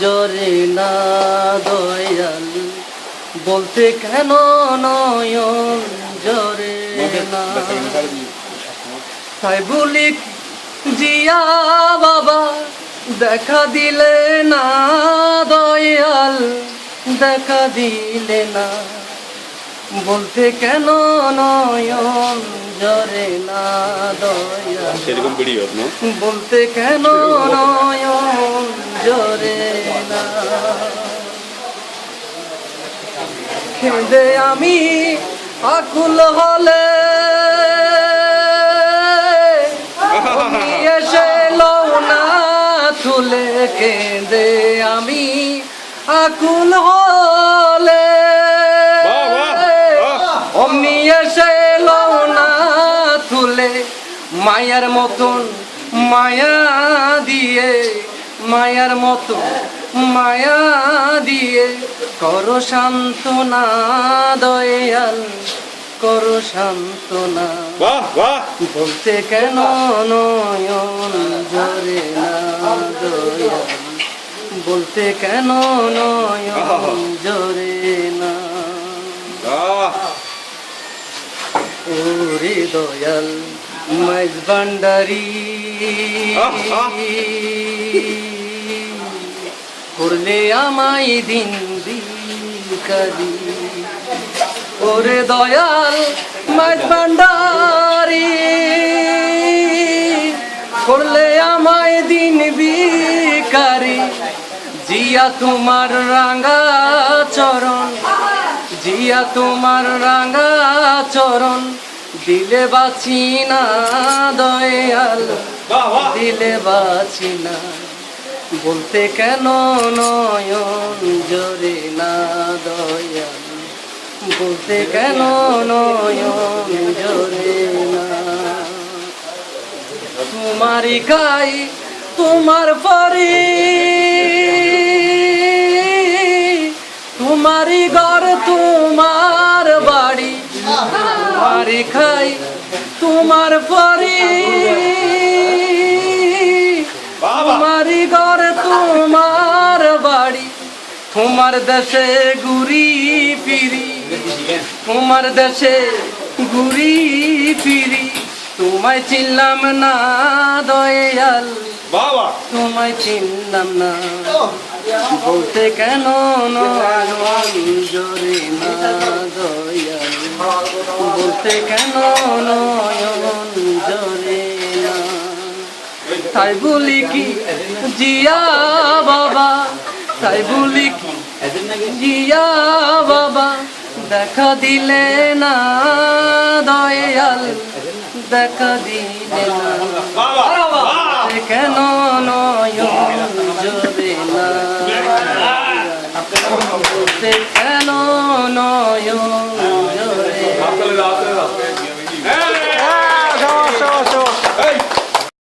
জরে না দয়াল, বলতে কেন নয়ন জরে না। তাই বলি জিয়া বাবা দেখা দিলে না দয়াল, দেখা দিলে না, বলতে কেন নয়ন জরে না দয়াল, সেরকম ভিডিও না, বলতে কেন নয়ন জরে না। কেঁদে আমি আকুল হলে এসে লও না তুলে, কেঁদে আমি আকুল হলে অমনি এসে লও না তুলে, মায়ার মতন মায়া দিয়ে, মায়ার মতো মায়া দিয়ে করো সান্ত্বনা দয়াল, করো সান্ত্বনা। বলতে কেন নয়ন জরে না দয়াল, বলতে কেন নয়ন জরে না। ওরে দয়াল মাইজ ভান্ডারি করলে আমায় দিন ভিখারি, ওরে দয়াল মাইজ ভান্ডারি করলে আমায় দিন ভিখারি। জিয়া তোমার রাঙা চরণ, জিয়া তোমার রাঙা চরণ, দিলে বাঁচি না দয়াল, দিলে বাঁচি না, বলতে কেন নয়ন জরে না দয়াল, বলতে কেন নয়ন জরে না। তোমারই খাই তোমার পরি, তোমারই ঘর তোমার বাড়ি, তোমারই খাই তোমার পরি, তোমারই ঘর তোমার বাড়ি। তোমার দেশে ঘুরি ফিরি, তোমার দেশে ঘুরি ফিরি, তোমায় চিনলাম না দয়াল, তোমায় চিনলাম না, বলতে কেন নয়ন জরে না দয়াল, বলতে কেন নয়ন জরে না। তাই বলি কি জিয়া বাবা, তাই বলি কি জিয়া বাবা দেখা দিলে না দয়াল, দেখা দিলে না, কেন নয়ন জরে না, কেন নয়ন